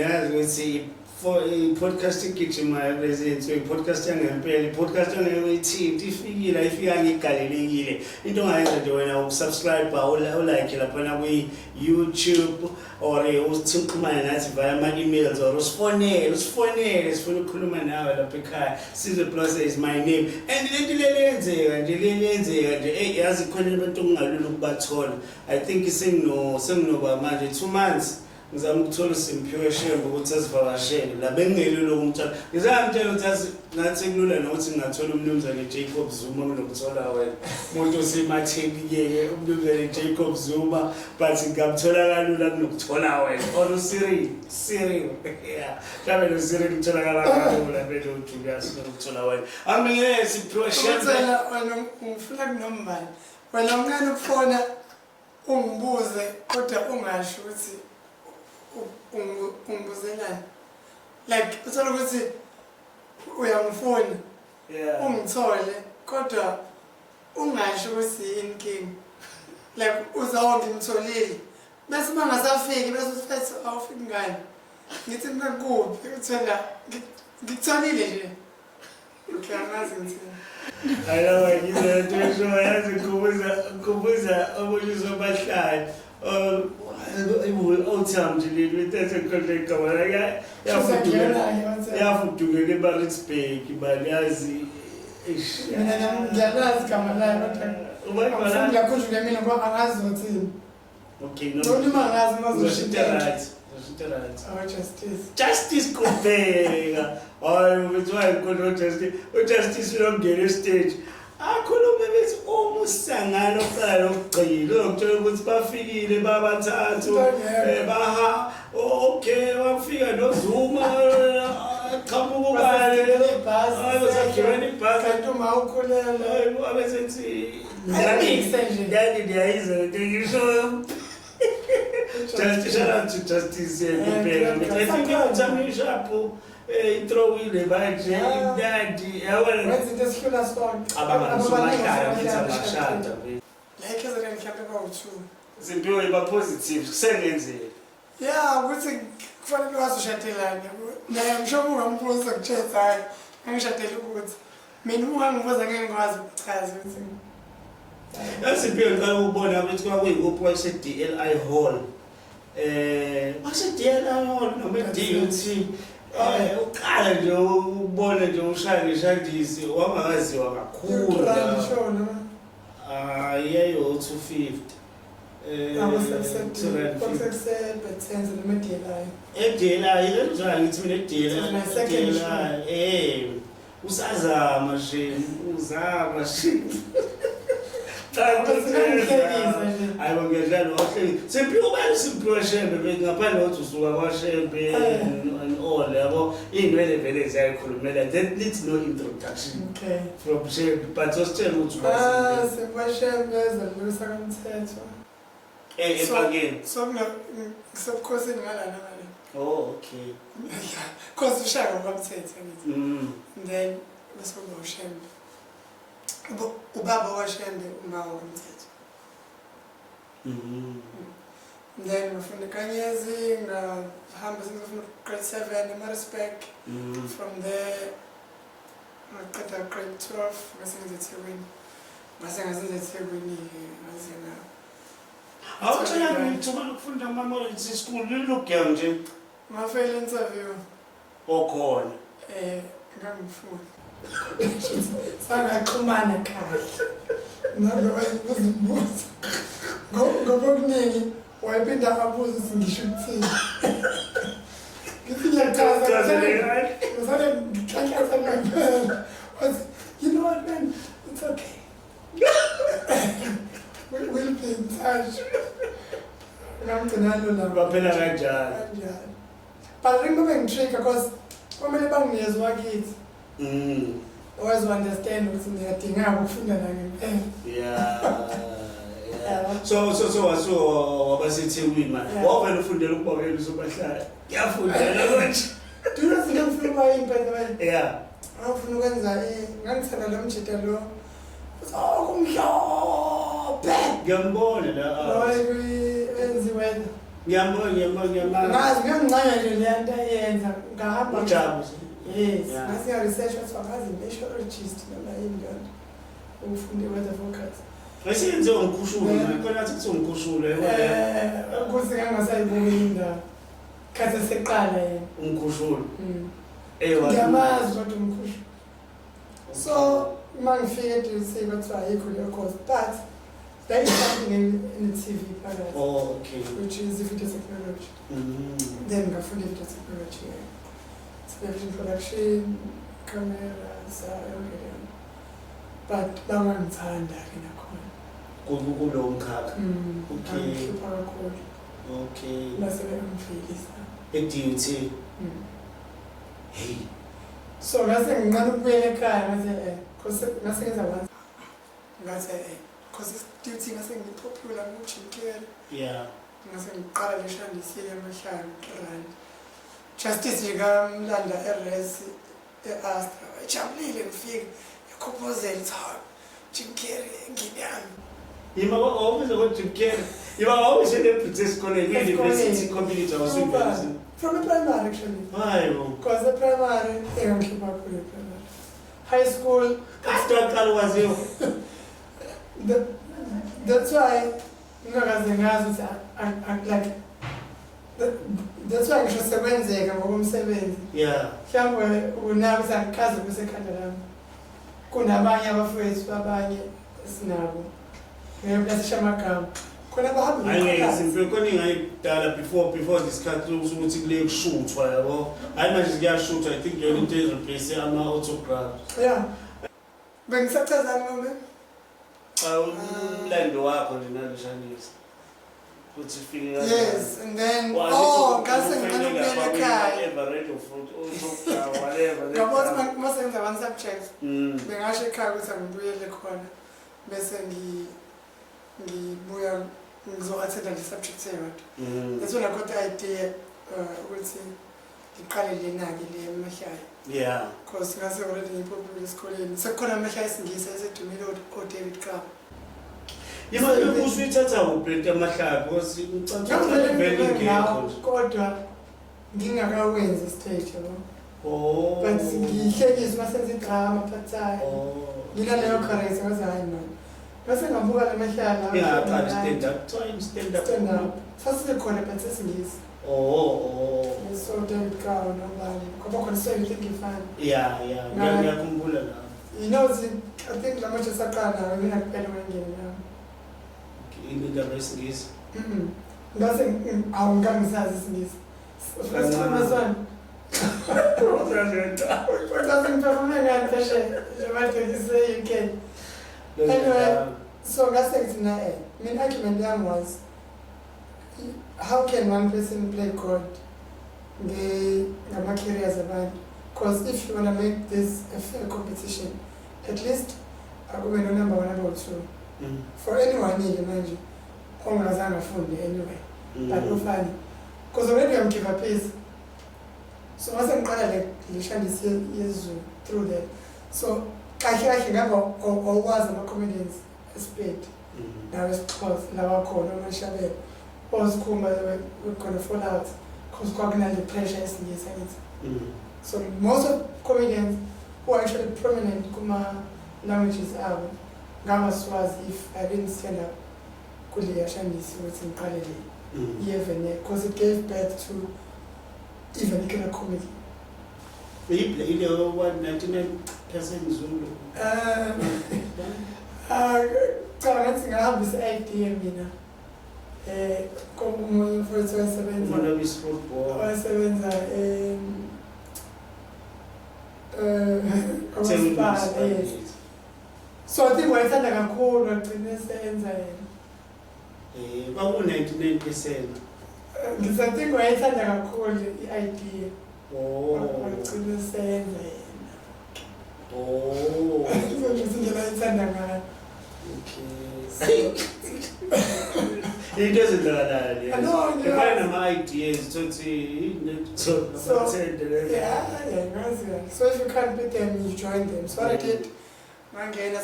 yazi ukuthi for i-podcast igijima presence, i-podcast yangempela, i-podcast yangekuyithinta, ifikile, ifika ngigalelekile. Into ongayenza nje wena ukusubscribe, ulike laphana kwi-YouTube, or uthi uxhumane nathi via ama-emails, or usifonele, sifuna ukukhuluma nawe lapha ekhaya. Sizwe Plus is my name. And lento leyenzeka nje, yazi khona abantu kungalula ukubathola. I think senginoba manje 2 months. Ngizama ukuthola uSimphiwe Shembe ukuthi asivakashele la bengelelo umntwana ngizamtshela ukuthi ngathi kulula nokuthi ngingathola umnumzane Jacob Zuma kunokuthola wena umuntu osematheni umnumzane Jacob Zuma but ngamthola kalula kunokuthola wena or uSiri yeah mhlawumbe noSiri utholakala kalula bese uJulius kunokuthola wena angeke Simphiwe Shembe wena ufuna kunombani wena ungani ukufona ungibuze kodwa ungasho ukuthi ungibuzelani like uthola ukuthi uyangifuna ungithole kodwa ungasho ukuthi inkingi like uzawonke ngitholile bese mangasafiki bese usithi awufiki ngani ngithi mina kuphi uthola ngitholile nje uyangazi ngithini hayi ngizotho yazi kubuza obulizo bahlali Otham nje lithethe konke kamera yafudukela eBarretsburg bayazi mina ngiyalazi kamera kodwa ngiyakhumbula mina ngoba angazi uthini okay no noma ngazi mazoshitela justice kuphela hayi ubethwa inkolo justice longene stage akhulume bethi umusangano oqala ukugcina ukuthola ukuthi bafikile babathathu baha okay wafika noZuma qhamuka ubale ayosagibela ibhasi kanti uma ukhulela abesethi ngani ndiyayiza ngisho justice kuphela ngifika uthamishapo introwile manje imnandi yabona wenza into esihlula sonke abangasumakhaya futhi abashada like ezake mhlawumbe bawu2 Simphiwe ba positive kusengenzeka ukuthi kufanele wazoshatelana naye mshomo ungambuza kuchetha hayi angishadela ukuthi mina ungangibuza ngeke ngikwazi ukuchaza ukuthi Simphiwe ngicela ukubona ukuthi kwakuyikuphi wase-DLI Hall wase-DLI Hall noma DUT uqala nje ubone nje ushaya ngeshadisi wangakaziwa kakhulu yeyo 250 edela ngithi mina edela usazama nje uzama nje hayi ngiyadlala wahle Simphiwe Shembe ngaphandle kokuthi usuka kwaShembe and all yabo inwele vele ziyayikhulumela that needs no introduction from Shembe but usitshela ukuthi Simphiwe Shembe ezalisa kamthetho again sobukhosini ngalana okay cause ushaya ngokomthetho ngithi then bese kuba uShembe ubaba waShembe uma ngokomthetho then ngafunda eKanyezi ngahamba sengifuna grade 7 eMaritzburg from there ngaqeda grade 12 bese ngize eThekwini awutshela ngithuba ukufunda ama-Memorial School lilugem nje ngafeyila interview okhona ngangifuna sangaxhumana kahle nabe wayebuza ngoba okuningi wayephinda abuza ukuthi ngisho ukuthini ngithi ngiyachaza ngisale ngixhakaza ngempela you know what man it's okay we'll be in touch ngamgcinalo la baphela kanjani but ringobe ngitrigger because kumele banginikeze wakithi always understand ukuthi ngiyadinga ukufunda nangempela so wabaseThekwini manje wavela ufundela ukubabela usobahlala ngiyafundela konje dulo singafuna ukuba impela ngafuna ukwenza ngangithanda lo mjida lo kumhlophe ngiyambona la owayenziwa Ngiyambona. Ngazi ngiyancanya nje le nto ayenza ngahamba Ujabu. yes Yeah. ngasiya research wathi wakazi meteorologist noma yini njalo ufunde weather forecast Asenze umkhushulu khona athi kuthi umkhushulu ukuthi ngangasayibuki indaba khathi seqala yena umkhushulu. Ngiyamazi kodwa umkhushulu. So mangifike eDC kwathiwa ayikho leyo course but there is something in the TV phakathi. Oh, okay. Which is video technology. Then ngafunda video technology. Television production, cameras, everything. But bangangithanda ke nakhona. Kulo mkhakha. Okay. Ngipha kakhulu. Okay. Base bengifilisa. eDUT. Hey. So ngase ngiqala ukubuyela ekhaya ngathi because ngase ngenza once. Ngathi because duty ngase ngipopular muchikela. Yeah. Ngase ngiqala leshandisile amahlanu rand. Justice ngikamlanda eRes eAstra. Ejabulile ngifike eKhophozela time. Jimkere nginyami. Yima always about Jim Carrey. You are always in the British College University community or something. From the primary actually. Why? Because the primary, they don't keep up with the primary. High school. Was you? That's why, that's why ngisho ngokomsebenzi. Yeah. Mhlawumbe unabi sangikaze kusekhanda lami. Kunabanye abafowethu abanye sinabo. Ngiyabasisha amagama. Khona bahamba ngeke simple khona ingayidala before this cut ukuthi kule kushuthwa yabo. Hayi manje kuyashuthwa. I think yona into replace ama autographs. Yeah. Bengisachazana ngome. Umlando wakho lena lishanisa. Uthi fike yes, and then ngase ngiqala ukubuyela ekhaya. Whatever. Ngabona masenza one subject. Bengasho ekhaya ukuthi angibuyele khona bese ngibuya ngizo-attenda le-subject eyodwa. That's when I got the idea ukuthi ngiqale lena-ke le emahlaya. Yeah. Because ngase already ngipopular esikoleni. Sekukhona amahlaya esingisi asedumile o-David Cobb. Yima usuyithatha uphethe amahlaya because ngicabanga vele ngekho kodwa ngingakawenzi stage yabo. Oh. But ngihlekisa masenza idrama part-time. Ngilaleyo character ngaze hayi no. Bese ngabuka lamahlala. Yeah, stand up. First khona but sesingisi. Oh. So David Cobb nobani. Ngoba khona something fun. Yeah. Ngiyakhumbula la. You know, I think la much sakana mina kuphela ngene la. Indaba esingisi. Ngase awungangisazi isingisi. First time son. What doesn't perform and fashion. What do you say you can? Anyway, so ngase ngithi main argument yami was how can one person play God ngama-careers abantu? Because if you want to make this a fair competition, at least akube no number 1, number 2. For anyone here manje ongazange afunde anyway. But ufani. Because already I'm give a piece. So ngase ngiqala leshandise yezulu through that. So kahle ngaba owazi ama-comedians esipedi nawe esixhosa lawakhona omashabela ozikhumba we're gonna fall out because kwakunale pressure esingisa ngithi. So most of comedians who are actually prominent kuma languages abo ngamaswazi if I didn't stand up kule yashandisi ukuthi ngiqalele even because it gave birth to even ikena comedy. You played what 99% Zulu. Cha ngahambisa idea mina. Komunye mfowethu wasebenza. Umona wesfootball. Wasebenza owayeyisikhulu. So I think wayethanda kakhulu wagcina esenza yena. Kwaku 99%. I think wayethanda kakhulu i-idea. Wagcina esenza yena. Izindlela ayithanda ngayo. Okay. It doesn't do that. If I have my ideas, so if you can't beat them, you join them. So I did. Then I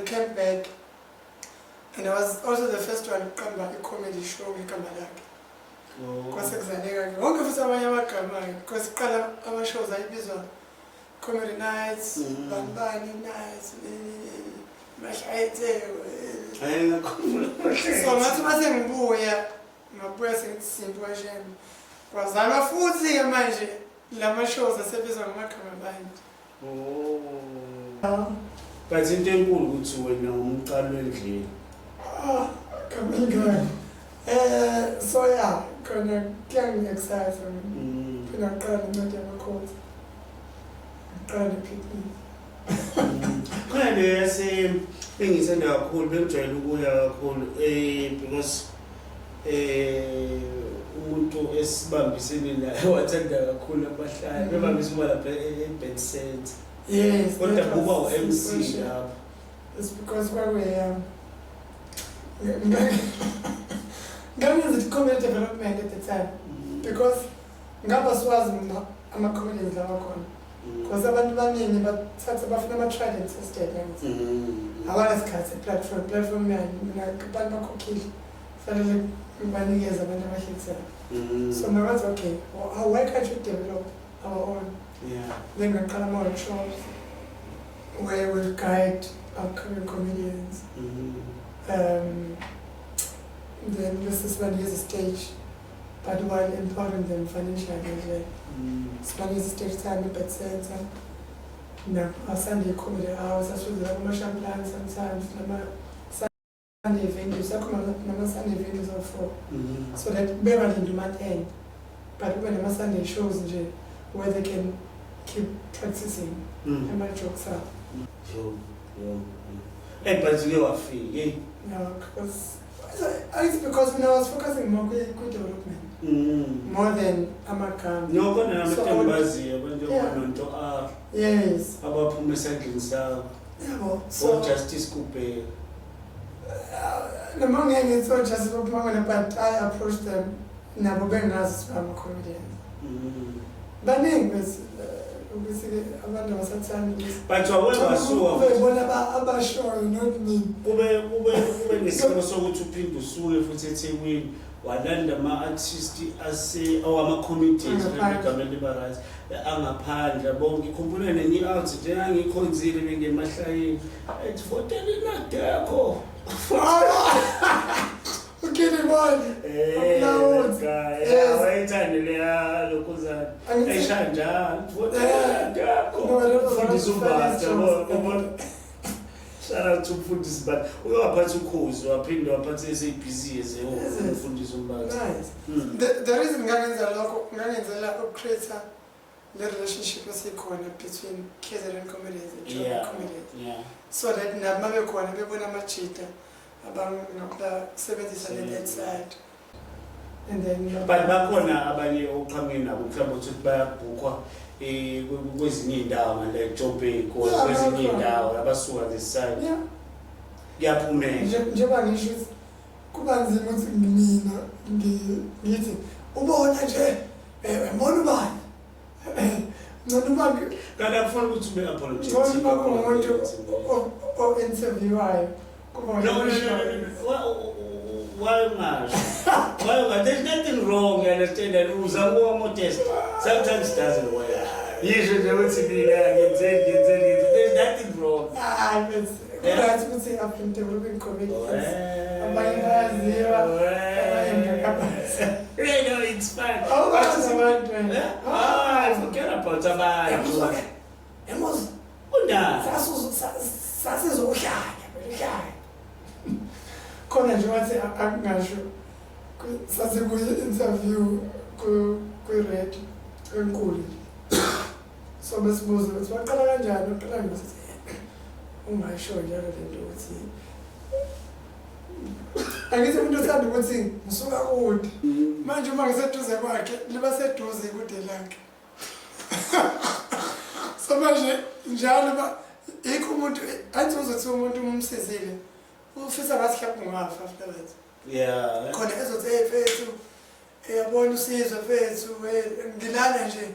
came back And I was also the first one to come back a comedy show ngegama lakhe. Kwase kuzaleka ke. Wonke futhi abanye amagama because qala ama shows ayibizwa comedy nights, bambani nights, mashayete. So ngathi mase ngibuya ngabuya sengithi Simphiwe Shembe. Kwazalwa futhi ke manje lama shows asebizwa ngamagama bani. But into enkulu ukuthi wena umqalo endlini. Kamingani. So yeah, khona kuyangi-excite phela ngaqala incwadi yamakhosi. Ngaqala picnic. Khona le yase engithanda kakhulu bengijwayele ukuya kakhulu because umuntu esibambisene naye wathanda kakhulu abahlali bebambisa uba lapha e-bed center. Yes. Kodwa kuba u-MC lapha. It's because kwakuye ngangenza community development at the time because ngaba siwazi ama-comedians lawa khona because abantu baningi bathatha bafuna ama-trident system awanasikhathi platform yani mina abantu bakhokhile fanele ngibanikeze abantu abahlekisana so ngakwazi okay why can't you develop our own then ngaqala ama-workshops where we'll guide upcoming comedians then this is when there's a stage, but while empowering them financially as well. Spanish stage time, bed center. No, our Sunday comedy hours, as well as commercial plans sometimes. Sunday venues, I Sunday venues are for. So that barely do not end. But when I'm Sunday shows where they can keep practicing and my jokes are. But you are free, no, because it's because when I was focusing more on development, more than Amakam. No, but I'm when you want to yes. About Pumesan, so justice coupe. The money is so just but I approached them. Never been as a comedian. But anyways, but you are so about sure, not me. Ube nesimo sokuthi uphinde usuke futhi eThekwini walanda ama-artist ama-comedians begama liberals angaphandle bonke ikhumbula nenye out nje angikhonzile bengemahlayeni ethi fotela inade yakho ukile manje wayithande leya lokhuzana ayisha njalo fotela inade yakho fundisa umbasa shout out to Fundis, but we are part of course, we are paying our party as a busy as a Fundis. Nice. The reason Gangan's creates the relationship between Kaiser and comedians and German comedians. Yeah. So that Namabe Kwana, we want to match it about the 70s and the side. And then. But back on Abani or coming up, we come to Bukwa. Kwezinye indawo ngale Joburg kwezinye indawo abasuka this side kuyaphumela njengoba ngisho kuba nzima ukuthi mina ngithi ubona nje mbona ubani noma kana kufuna ukuthi ube apologetic noma kumuntu o-interviewayo kuba why not? There's nothing wrong, you understand that rules are more modest. Sometimes it doesn't work. Usually they want to be like, there's nothing wrong. That's what say I've been developing comedians. No, it's fine. I forget about Tabay. Emos. Khona nje wathi akungasho sasikuyi-interview kwi-radio enkulu so besibuza ukuthi waqala kanjani uqala ngosithi ungasho njalo lento ukuthi angithi umuntu othanda ukuthi ngisuka kude manje uma ngiseduze kwakhe liba seduze kude lakhe so manje njalo yikho umuntu athi uzothi umuntu umsizile ufisa ngathi kungafa afterwards khona ezothi fethu yabona usizo fethu ngilana nje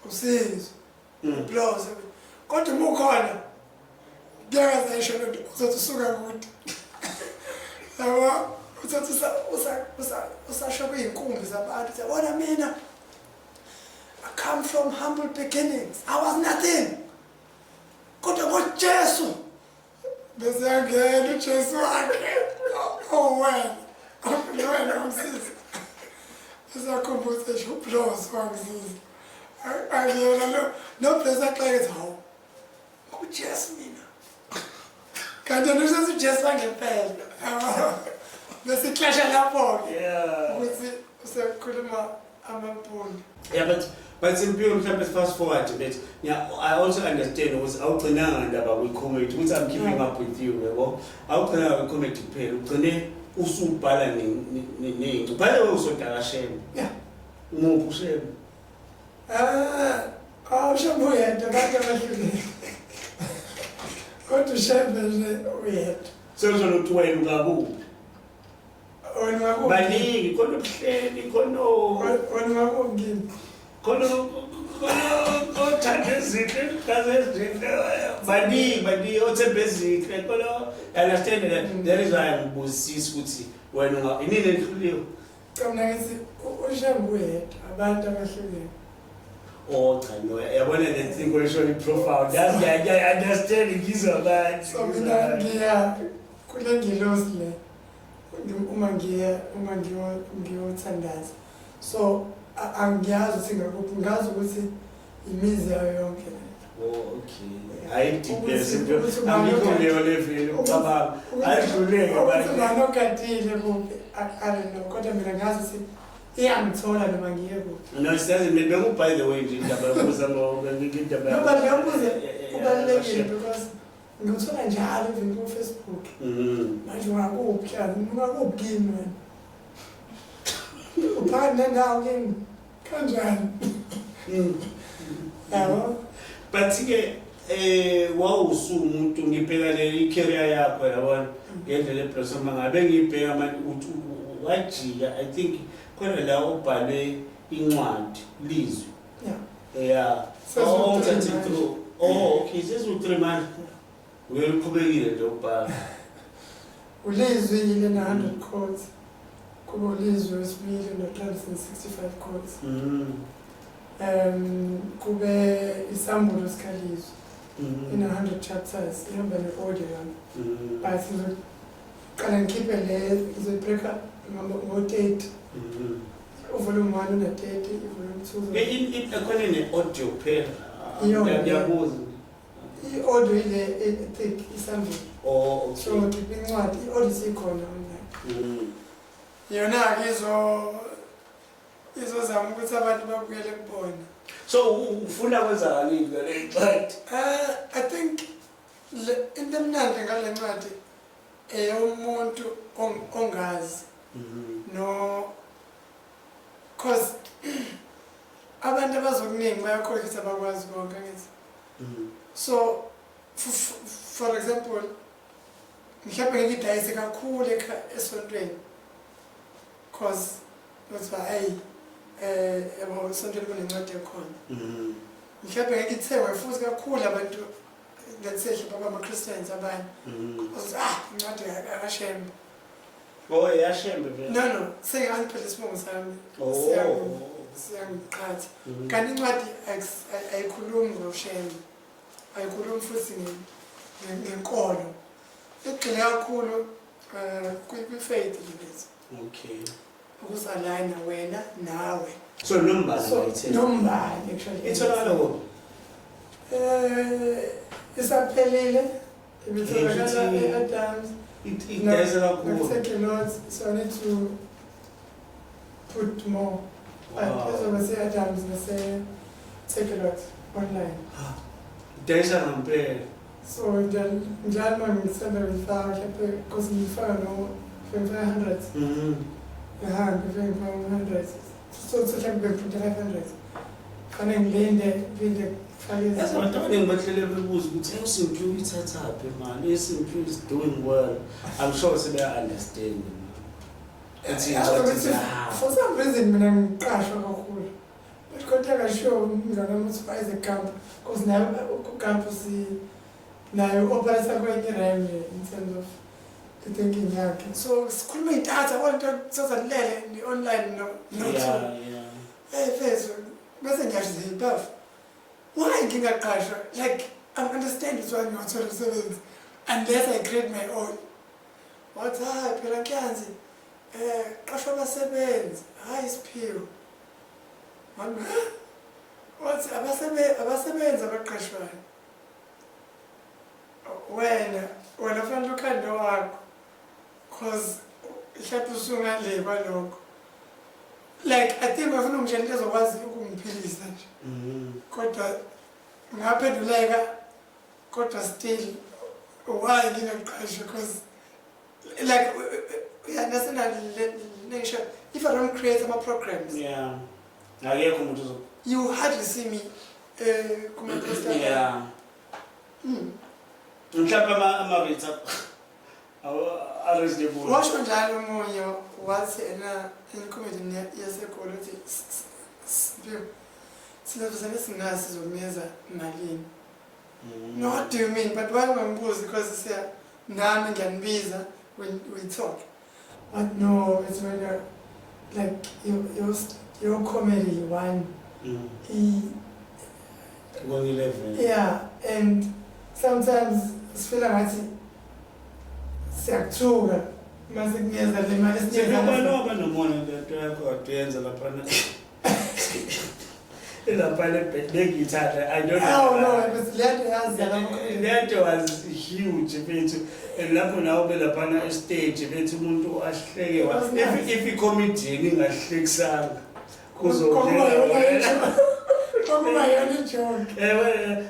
usizo applause kodwa uma ukhona ngiyakazisho lento uzothi usuka kude Yabo uthatha usasho kuyinkumbi zabantu yabona mina I come from humble beginnings. I was nothing. Kodwa ngoJesu bese yangena uJesu wakhe. Oh wena. Wena umsisi. Usakhumbuza nje ubloss wangisiza. Angiyona no place axakethi hawo. UJesu mina. Kanti uJesu uJesu wangempela. Bese clasha lapho. Yeah. Ukuthi usekhuluma amampundu. Yeah, but simply mhlawumbe fast forward a bit. Yeah, I also understand ukuthi awugcinanga ndaba kwi-comment ukuthi I'm keeping up with you, yabo. Awugcinanga kwi-comment kuphela. Ugcine usubhala nenci. Ubhale usodala Shembe. Yeah. Umuphi uShembe? Shembe uyedwa abantu abahlukile. Kodwa uShembe nje uyedwa. Sezona ukuthi wena ungakuphi? Wena ungakuphi? Baningi khona ubuhleli khona wena ungakuphi kimi? khona othanda izinto ezinto baningi othemba ezinhle khona understand that there is why ngibuzisisa ukuthi wena inini enhluliwe. Mina ngithi uShembe uyedwa abantu abahlukile. Oh cha no yabona that thing question profound. That's I understand ngizwa abantu. So mina ngiya kule ngilosi le uma ngiyothandaza. So angiyazi ukuthi ngakuphi, ngazi ukuthi imizi yayo yonke. Oh okay. Hayi deep angikho leyo level ucabanga. Ayidluleke abantu. Banokadile kuphi I don't know kodwa mina ngazi ukuthi iyangithola noma ngiye kuphi. No, it doesn't make me by the way nje indaba yokubuza ngidaba. No, but ngiyabuza kubalulekile because ngithola njalo even ku Facebook. Manje ungakuphi ungakuphi kimi wena? Uphanda ndawo kimi kanjani? Yabo. But ke wawusumuntu ngibheka le i-career yakho yabona ngendlela eblosoma ngabe ngibheka manje wajika I think khona la ubhale incwadi lizwi. Yeah. Oh, that's true. Oh, okay. Sezu3 manje. Uyoqhubekile nje ubhala. Ulizwi ile na 100 quotes. Kuba ulizwi wesibili no 365 quotes. Kube isambulo sikalizwi. In 100 chapters. Ihamba ne-audio yami. But ngizokala ngikhiphe le ngizoyibreaka ngo-8. Volume 1 una 30, volume 2. Akhona ne-audio phela. Ngiyabuza. I-audio ile thick isambulo. Oh, okay. So ngiphi incwadi i-audio sikhona online. Yona izozama ukuthi abantu babukele kubona. So ufuna kwenzakalini ngale ncwadi? I think into emnandi ngale ncwadi umuntu ongazi. No, cause abantu abazokuningi bayakholwa ukuthi abakwazi konke ngithi. So for example mhlawumbe ngidayise kakhulu esontweni cause that's why yabo sontweni kunencwadi ekhona. Mhlawumbe ngithengwe futhi kakhulu abantu let's say baba Christians abanye. Incwadi kaShembe. Oh, yashembe vele. No, sengiphela isibongo sami. Siyangiqhatha. Kanti incwadi ayikhulumi ngoShembe. Ayikhulumi futhi ngenkolo. Igxile kakhulu kwi-faith lezi. Okay. Ukuzalayina wena nawe. So nombala ngayithela. Nombala actually. Itholakala wo. Isaphelile. Ibitholakala e-Adams. There's a lot of taking notes, so I need to put more. But as I was saying, Adams, I say take a lot online. There's a number. So then, January, December, we found because we found 500. Yeah, we found 500. So it's like we put 500. And then the that's what I'm talking about. Simphiwe is doing well. I'm sure it's better understanding. For some reason, I'm crash kakhulu. But konke show ngana muthiwa is a camp because now campus nayo operate kwenye range in terms of i-thinking yakhe. So sikhuluma iy'ntatha konto sozalilele online phezulu bese ngiyashize iy'bafu. Why ngingaqashwa? Like, I understand it's why ngiyothola umsebenzi unless I create my own. Wathi hayi phela Nkiyanzi qashwa abasebenzi hayi Siphiwe. Wathi abasebenzi abaqashwayo. Wena fanele ukhande wakho cause mhlawumbe usungale kwalokho. Like, I think bafuna umshini into ezokwazi ukungiphilisa nje. Kodwa ngaphenduleka kodwa still why ngingaqashwa because like we understand that nation if I don't create some programs you hardly see me washo njalo umoya wathi incomedy yaseGoli uthi sinavuzane singasi sizomeza malini. No, what do you mean? But why ngambuzi because nami ngiyanibiza when we talk. But no, it's when you're like your comedy one. Yeah, and sometimes it's feel like siyakuthuka mase kungeza le mali I don't know. No, it was that was huge. And lapho lapana stage umuntu ahleke if i-comedy ingahlekisanga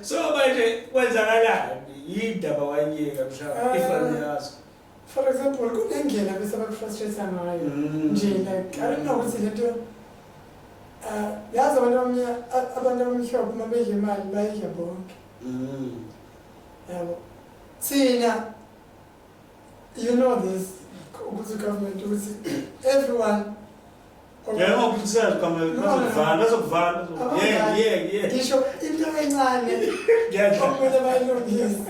so manje kwenzakalani yindaba wanyeka mshaka ifani yazo. For example, kunendlela bese bakufrustrate ngayo nje like I don't know ukuthi lento yazi abantu abamhlophe uma bedla imali bayidla bonke. Yabo thina you know this ukuthi government ukuthi everyone ngisho into encane okumele bayilungise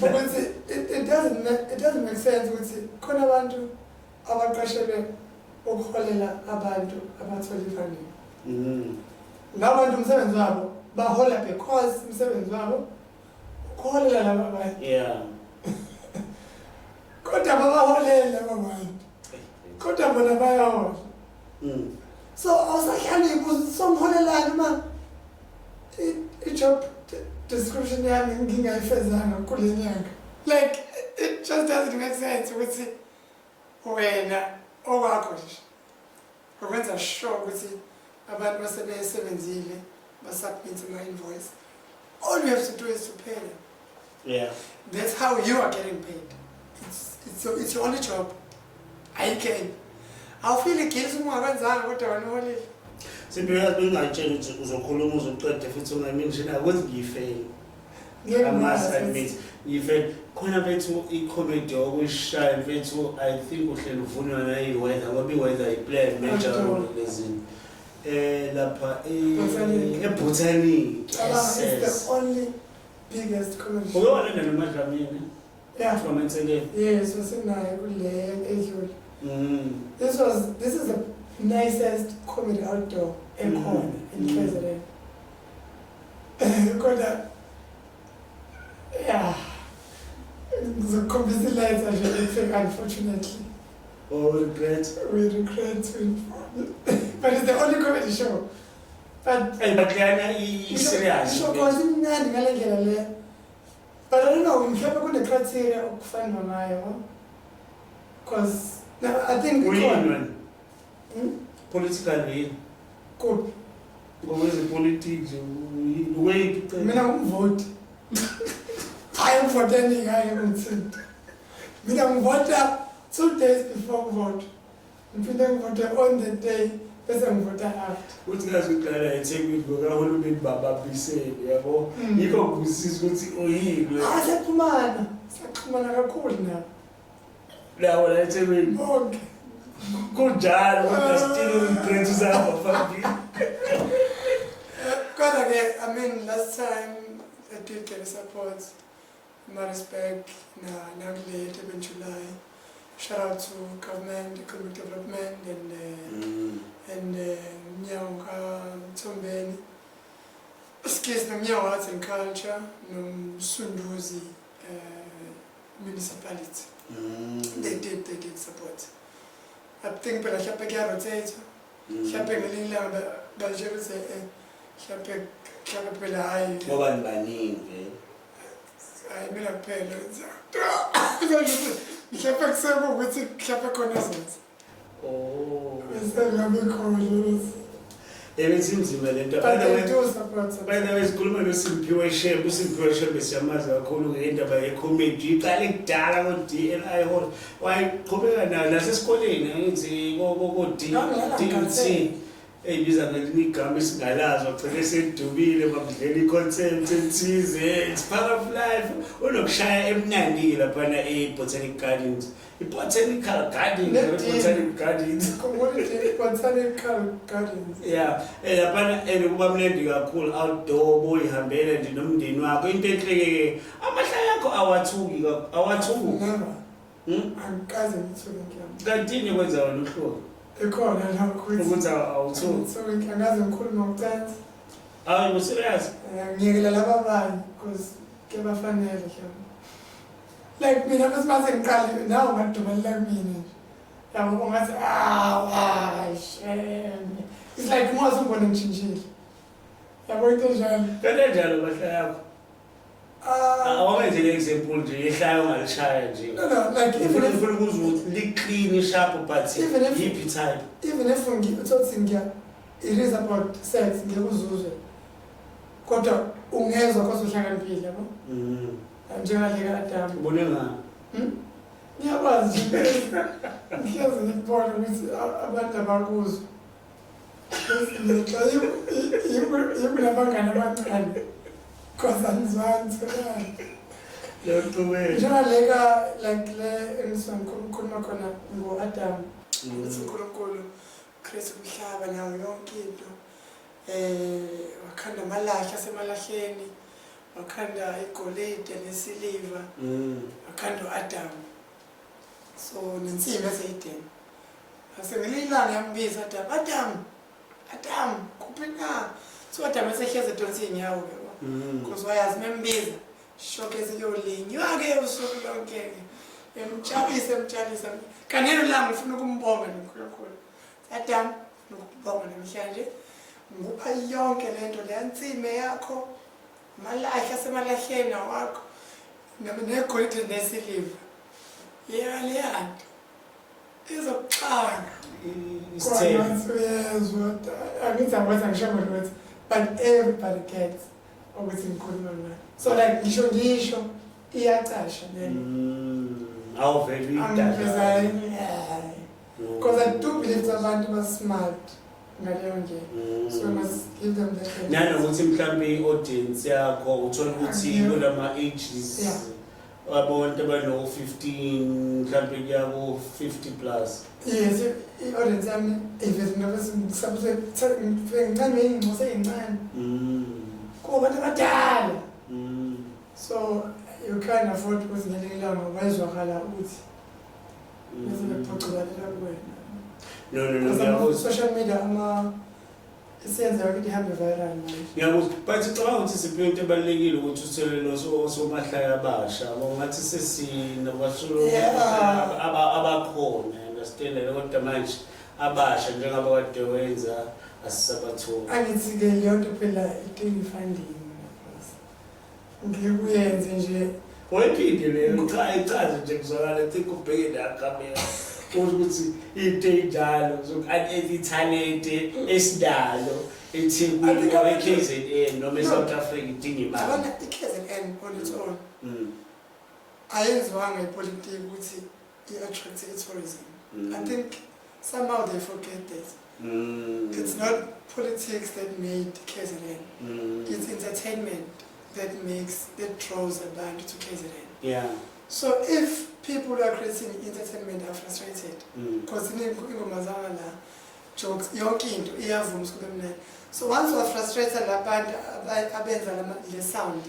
ukuthi it doesn't make sense ukuthi khona abantu abaqashelwe ukuholela abantu abathola ifunding. Labantu umsebenzi wabo bahola because umsebenzi wabo ukuholela laba abantu. Kodwa babaholela laba bantu. Kodwa bona bayahola. So awusahlali ukuthi somholelani uma i-job description yami ngingayifezanga kule nyanga. Like it just doesn't make sense ukuthi wena okwakho nje ukwenza sure ukuthi abantu basebenzile basubmit ama-invoice. All you have to do is to pay them. Yeah. That's how you are getting paid. It's your only job. I can. Awufile guilty uma ungakwenzanga kodwa wena uholile. Simphiwe bengayitshela ukuthi uzokhuluma uzoqeda futhi ungayimention ukuthi ngiyifail. I must admit ngiyifele khona bethu i-comedy okuyishaya bethu I think uhlelo uvunwa nayi-weather ngoba i-weather iplay major role lezini. Lapha eBotanic. It's the only biggest comedy show. Uyona noMadlamini? Yeah. From Ntele? Yes, wasinayo kule edlule. This is the nicest comedy outdoor ekhona in KZN. Kodwa yeah. Ngizokhombisa lights unfortunately. Oh, regret. We regret to inform you. But it's the only comedy show. But serious. Show imnandi ngale ndlela le. But I don't know, mhlawumbe kune criteria okufanwa ngayo. Because I think politically good. Ngokwezi politics wait. Mina ngumvoti. I am voting ngayo ngumthinta. Mina ngivota 2 days before vote. Ngifike ngivote on the day bese ngivota after. Uthi ngazi uqala eThekwini ngokahulumeni bababhisele yabo. Yikho ngusisi ukuthi oyini. Siyaxhumana kakhulu nabo. Lawo la eThekwini bonke. Kunjalo kodwa still ungiphethe zabo family. Kodwa ke I mean last time I did get support. Marisburg, Nangle, in July. Shout out to government, economic development, and Nyanga, Tombeni. Skills na arts and culture, no Sunduzi municipality. They did support. I think but I have to rotate. Shopping a little but I say shopping I mean a pay. Shopping several with it shopping connaissance. Oh, Ebenzinzima lento. By the way, sikhuluma noSimphiwe Shembe, uSimphiwe Shembe siyamazi kakhulu ngendaba ye-comedy. Iqale kudala ko-DNI hall. Wayeqhubeka nasesikoleni ngithi ko-DT. Eyibiza ngelinye igama esingalazi wagcina esedumile bakudlela i-content ethize. It's part of life. Unokushaya emnandi laphana e-Botanic Gardens. Botanical Gardens. Botanical Gardens. Yeah, and kuba mnandi kakhulu outdoor boyihambela nje nomndeni wakho into enhle amahlaya akho awathuki angikaze ngithuke ngiyami kantini kwenza wena uhlolo ekhona la ukuthi awuthuki so angaze ngikhuluma ngokucansi hayi userious ngiyekela laba abanye because ke bafanele nje like mina bese ngiqale nawo ngadumalela kumina yabo ungathi shame it's like uma uzobona ngitshintshile yabo into njalo kanjalo bahlaya yakho awenzele example nje ehlayo ngalishaya nje no like even if ukuzuthi li-clean sharp but hippie type even if uthi ngiya it is about sex ngiyakuzuzwe kodwa ungezwa kwaso uhlakaniphile yabo njengaleka Adam ubone ngani ngiyakwazi ngiyazi ngibona ukuthi abantu abakuzo yibu nabangane abancane because anizwani njengaleka like le engikhuluma khona ngo-Adam ukuthi uNkulunkulu Kristu umhlaba nawo yonke into wakhanda amalahle asemalahleni wakhanda igolide nesiliva wakhanda uAdam so nensimbi eseyideni asengelilanga yambiza Adam kuphela so Adam esehleze edonsi inyawo yabo because wayazi membiza shoke eziyolinywa ke usuku lonke emtshayisa kanelo langa ufuna ukumbonga noNkulunkulu Adam nokubonga namhlanje ngupha yonke lento leyansime yakho malahle asemalahleni wakho negolide nesiliva leyana izokuxanga but everybody gets ukuthi ngikhuluma ngayo so like ngisho iyacasha then because I do believe abantu basmart ngaleyo ndlela so I must give them that nanokuthi mhlawumbe i-audience yakho uthola ukuthi kulama ages abantu abano-15 mhlawumbe kuya ku-50 plus yes i-audience yami ngincane ngingcose yincane kubantu abadala so you can't afford ukuthi ngelinye ilanga wayezwakala ukuthi bese bephoqelela kuwena no social media isenza ukuthi ihambe viral manje ngiyakuzwa but ngicabanga ukuthi siphiwe into ebalulekile ukuthi uthelele osomahlaya abasha ngathi sesinabasulo abakhona understand kodwa manje abasha njengoba kade wenza asisabathola angithi-ke leyo nto phela idinga i-funding ngikuyenze nje wayiphinde leyo ichaze nje kuzwakala think ubheke nakamera ukuthi into enjalo ithalente esidalo eThekwini KZN noma eSouth Africa idinga imali abana iKZN on its own ayenziwanga ipolitiki ukuthi i-attract tourism I think somehow they forget that it's not politics that made KZN it's entertainment that draws a band to KZN. Yeah. So if people who are creating entertainment are frustrated, because jokes, so once you are frustrated, the sound,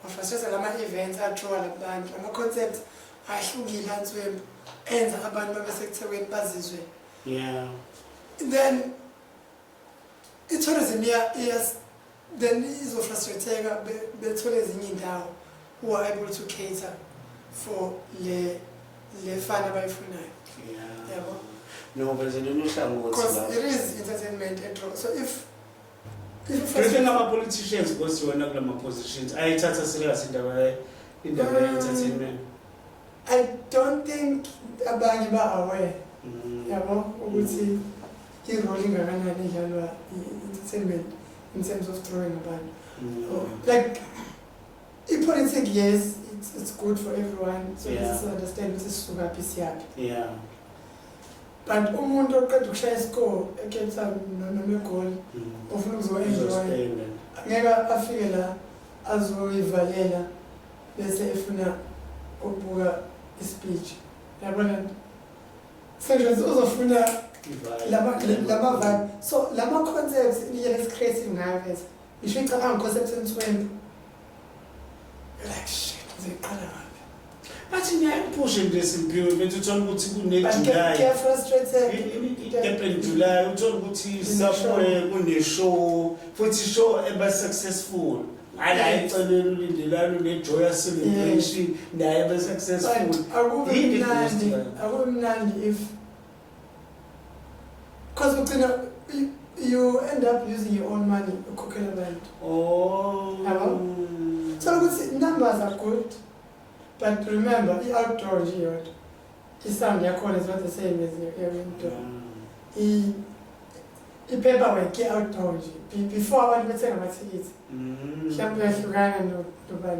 bafrustration lama-events adrawa labantu ama-concepts ahlukile answembu enza abantu babesekuthekweni bazizwe. Yeah. Then i-tourism then izofrustrate-eka bethole ezinye indawo who are able to cater for le fun abayifunayo. Yeah. Yabo? No, but because it is entertainment and all. So if President ama politicians because you wanna kulama positions ayithatha serious indaba entertainment. I don't think abanye ba aware. Yabo ukuthi i-role ingakanani idlalwa i-entertainment in terms of throwing abantu. Like politics, yes, it's good for everyone. So let's understand what is sugar PCP. Yeah. But umuntu oqeda ukushaya iscore ekhetha noma igoli ofuna ukuzoenjoy ngeke afike la azoyivalela bese efuna ukubuka ispeech yabona senje uzofuna lama vibe so lama concepts indlela esicreative ngayo bese ngisho icabanga concepts entswembu like shit ziqala But ngiyayipusha nje Simphiwe bethu uthola ukuthi kune-July. Get frustrated. In July uthola ukuthi somewhere kune-show futhi show eba-successful. Ala iceleni ulindelana une-joyous celebration naye eba-successful. Akube mnandi if because ugcina you end up using your own money ukhokhela abantu. Oh. Yabo? So ukuthi numbers are good. But remember, the outdoor geode, the sound yakhona is not the same as your indoor. The paperwork outdoor before abantu bethenga amathikithi. Mhlawumbe yahlukana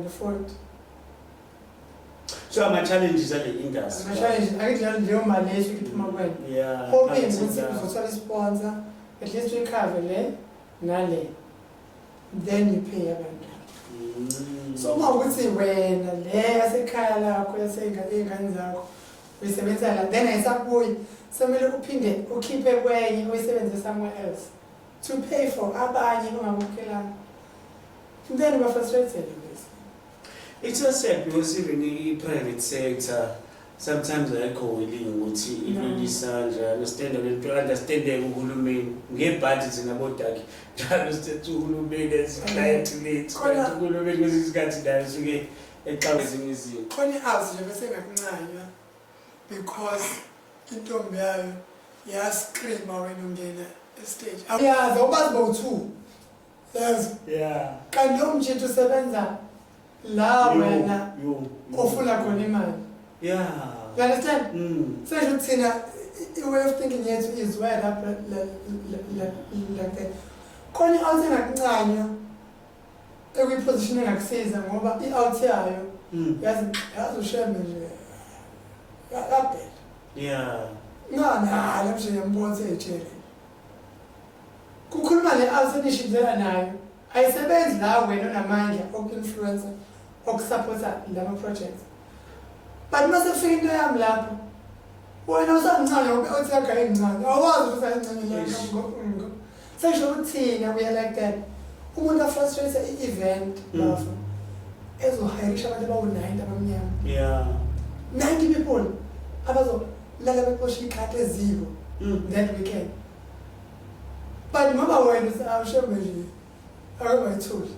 no food. So ama-challenges are the industry. Ama-challenges, akudlala leyo mali leyo iphuma kwena. Yeah. Hoping ukuthi uzothola i-sponsor, at least uyikhave le nale. Then you pay abantu. So uma ukuthi wena le yasekhaya lakho yasey'ngane zakho uyisebenza la then ayisabuyi semele uphinde ukhiphe kwenye uyisebenze somewhere else to pay for abanye ongabukhelanga then uba frustrated. It's so sad because even in the private sector sometimes ayikho willing ukuthi ilungisanja understanding uhulumeni ngebudget nabodaki njalo sithi uhulumeni as-client lethu uhulumeni kwesinye isikhathi naye suke eqaba ezinye izinto khona i-house nje bese ngakuncanywa because intombi yayo yascreama wena ungena estage yazi awubazi bowu-2 yazi kanti lo mtshitshi usebenza la wena ofuna khona imali. Yeah. You understand? So the way of thinking yet is wired up like that. Khona i-out engakuncanywa ekuyiposition engakusiza ngoba i-out yayo yazi uShembe nje yabhela. Yeah. Nganala nje yambona seyitshele. Kukhuluma le-out enishidlela nayo ayisebenzi la wena onamandla oku-influencer okusupporta lama projects. But mase fika into yami lapho wena usamncane uthi yakha encane awazi ukuthi ayincane lapho sesho ukuthina we are like that umuntu afrustrate i-event lapho ezohirisha abantu abawu-90 abamnyama. Yeah. 90 people abazolala beposha ikhati eziko that weekend. But ngoba wena awushembe nje akabayithuli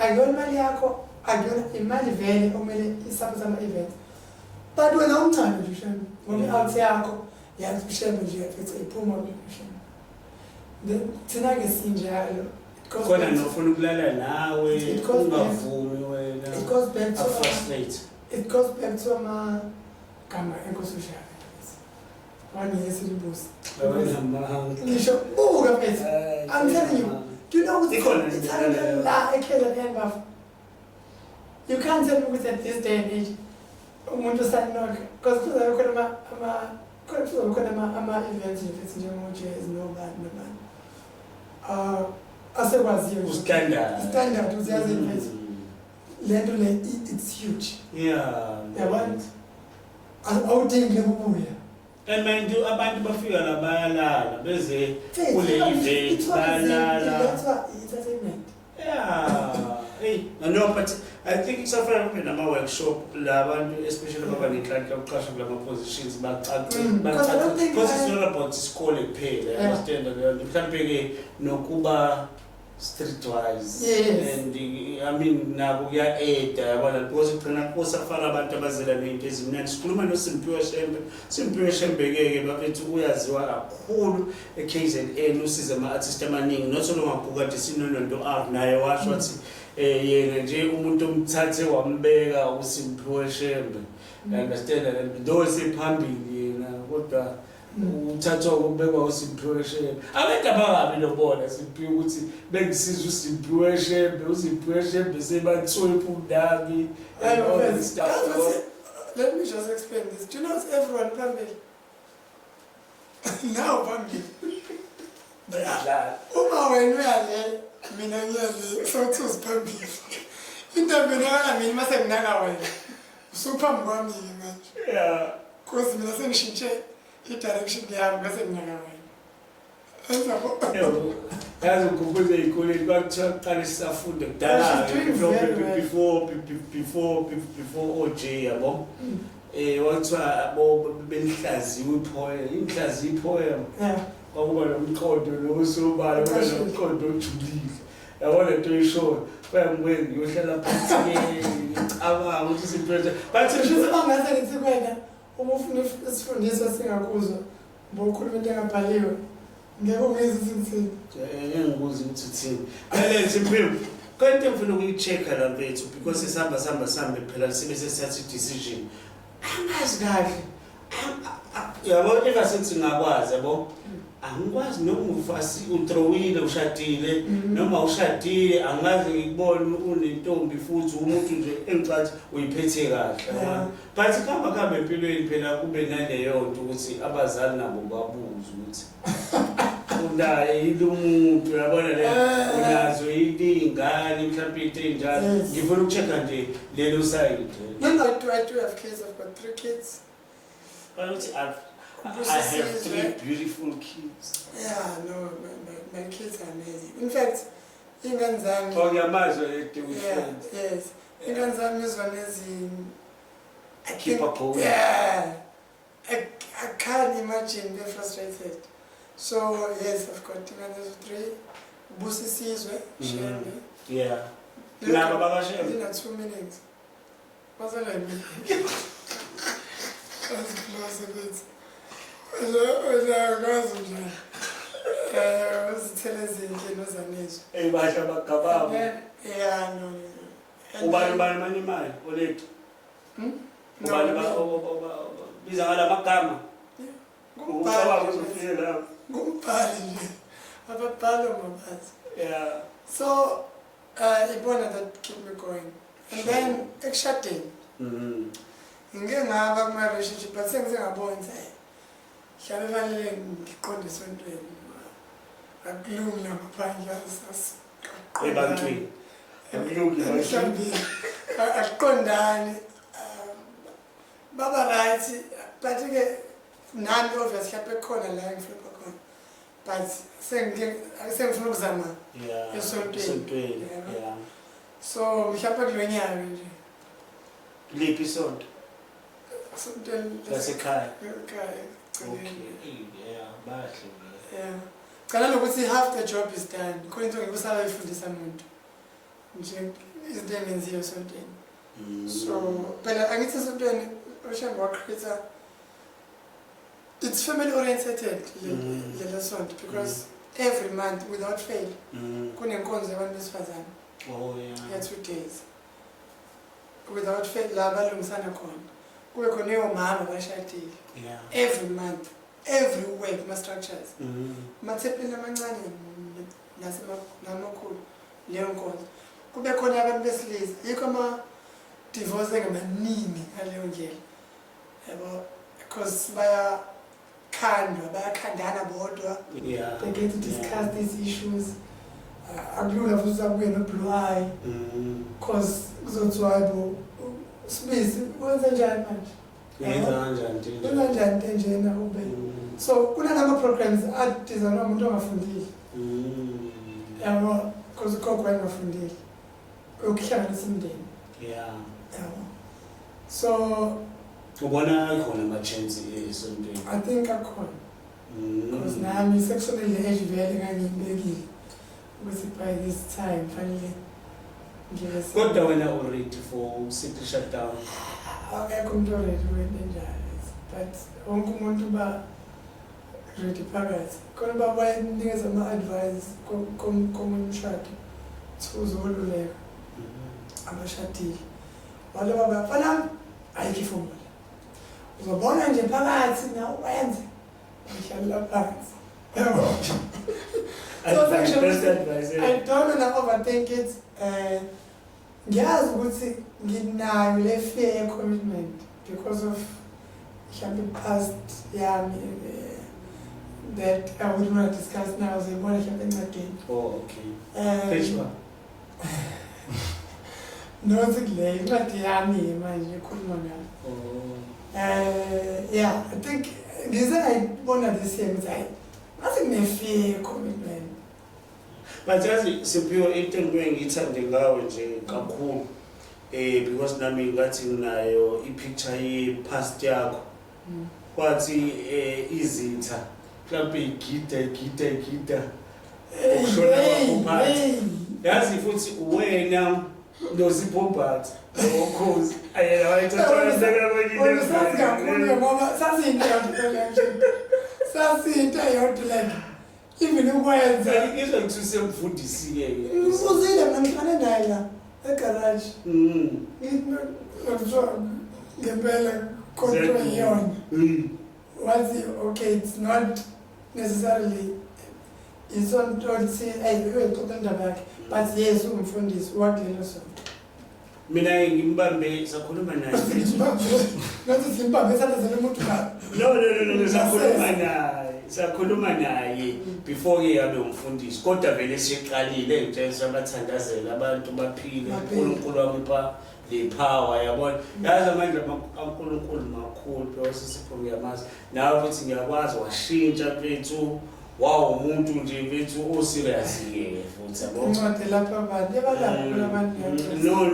akuyona imali yakho akuyona imali vele okumele isaphote ama-events but wena umncane nje uShembe ngoba i-out yakho yathi uShembe nje yathi iphuma uShembe thina-ke sinjalo khona nofuna ukulala nawe ungavumi wena it goes back to frustrate. It goes back to amagama enkosi uShaka waniyesilibusi ngisho buka mfethu I'm telling you. Do you know what's it's happening? You can't tell me with at this day and age. Umuntu sannoka because kuzobe khona ama-events nje njengo-jazz nobani asekwaziyo standard uziyazi mfethu le nto le it's huge. Yeah. Yabona awudingi ukubuya. And mind you, abantu bafika la bayalala beze kule event bayalala. That's what entertainment. Yeah. hey, no, but I think it's a friend in a workshop, especially about the client positions, but because it's not about this call it pay, I understand that you can't pay no Kuba streetwise. Yes. And I mean, now we are eight, because it's going to cost a far about the Bazilla meetings, and Skulman was Simphiwe Shembe, but it's a whole occasion, and no system artist manning, not so long ago, the synonym to art, now watch what's nje umuntu umthathe wambeka uSimphiwe Shembe. Understand that those phambili yena kodwa uthathwa ukubekwa uSimphiwe Shembe. Abantu abangabi nobona Simphiwe ukuthi bengisiza uSimphiwe Shembe sebathwepha undabi. Let me just explain this. Do you know it's everyone phambili? Now phambili. Uma wena uyale mina ngiyale sokuthi uziphambili. Into mina mina mase nginaka wena. Usuphambi kwami manje. Yeah. Because mina sengishintshe i-direction yami bese nginaka wena. Yazi ukukhumbula ikoleni kwakuthiwa kuqala sisafunde kudala before OJ yabo. Wathiwa benihlaziwe ipoem. Yeah. Kwakuba nomqondo nosobala nomqondo ojulile. Yabona into eyishoyo bayamwenza uyohlala phansi abanga ukuthi sipressure but sho bangase ngithi kwena uma ufuna isifundiswa singakuzwa ngokhuluma into engabhaliwe ngeke ungezi ukuthi ngibuza ukuthi uthini ngale Simphiwe kanti ngifuna ukuyichecka la mfethu because sihamba phela sibese sithatha decision angazi kahle yabo engasethi ngakwazi yabo angikwazi noma ufasi utrowile ushadile noma ushadile angazi ngikubona unentombi futhi umuntu nje engicathi uyiphethe kahle but kamba empilweni phela kube naleyo nto ukuthi abazali nabo babuza ukuthi unaye ilumuntu yabona le unazo ingane mhlawumbe into enjalo ngifuna ukuchecka nje lelo side. No, I do have kids. I've got 3 kids. I have 3 beautiful kids. Yeah, no, my kids are amazing. In fact, ingane zami. Oh, ngiyamazwa with friends. Yes. Ingane zami izona I keep up going. Yeah. I can't imagine they're frustrated. So yes, I've got ingane 3. Busisizwe Shembe. Yeah. Nabo bakashembe. In 2 minutes. What's that mean? That's close a bit. Uzakwazi nje uzithele ezinhle nozanizwe eyibasha bagababo yeah no ubani manje imali olethu ubani biza ngala magama ngubani uzofika la ngumbhali nje ababhalo mabazi yeah so ibona that keep me going and then ekushadeni ngeke ngaba kuma relationship but sengizengabona hlala fanele ngiqonde esontweni akulungi ngaphandle ebantwini akulungi mhlawumbe akuqondani baba right but ke nami obviously lapha ekhona la ngifuna khona but sengifuna ukuzama esontweni yeah so mhlawumbe kulonyaka nje liphi isonto sontweni lasekhaya okay yeah bahle yeah kana lokuthi half the job is done khona into ngikusala ifundisa umuntu nje izinto engenziwe esontweni so phela angithi esontweni oshamba wacreate it's family oriented le sonto because every month without fail kunenkonzo yabantu besifazane yeah 2 days without fail la balungisana khona kube khona omama bashadile every month every week ma structures mathepeni amancane nasemakhulu leyo nkonzo kube khona abantu besilisa yikho ama divorce ngamaningi ngaleyo ndlela yabo because bayakhandana bodwa they get to discuss these issues akulula futhi sabuye no blue eye because kuzothiwa yabo sibisi wenza njani manje yenza kanjani njena ube so kunalama programs adizana umuntu ongafundile yabo because ukhokho engafundile yokuhlanganisa umndeni. Yeah. So ubona khona ama-chance esontweni? I think akhona. Because nami sekushonele age vele ngangiyibekile ukuthi by this time fanele ngibe. Kodwa wena already for city shutdown? Akekho umuntu already wenenjalo. But wonke umuntu ba ready phakathi. Khona babayinikeza ama-advice komshado uzoluleka abashadile. Waloba bafana ayikifumula. Uzobona nje phakathi na wenze. Ngihlala phansi. I don't know overthink it. Ngiyazi ukuthi nginayo le fear commitment because of mhlawumbe past yami that I would not discuss now. So more again. Oh, okay. Which one? No, it's like not yami manje khuluma ngayo. Oh. Yeah, I think this I wanna the same time. Nothing may fear commitment. But yazi Simphiwe into engiyithande ngawe nje kakhulu because nami ngathi nginayo ipicture ye-past yakho. Kwathi izitha mhlawumbe igida ukushona kwakho. Yazi futhi wena noSipho okhozi ayela wayithatha sekakwenye kakhulu ngoba sasinto yodwa even ukwenza ngizwe ukuthi usemfundisiye uzile mina ngihlale naye la egarage ngempela kodwa yona wathi okay it's not necessarily it's on say hey uyixoxa indaba yakhe but yes umfundisi wakulelo sonto mina ngimbambe sakhuluma naye ngathi simbambe sathazela umuntu la no sakhuluma naye before ke yabe umfundisi kodwa vele siqalile nje sabathandazela abantu baphile uNkulunkulu wamupha le power yabona yazi amandla kaNkulunkulu makhulu because Sipho ngiyamazi nawe futhi ngiyakwazi washintsha mfethu umuntu nje mfethu serious ke futhi yabo incwadi lapha abantu ebalapha abantu no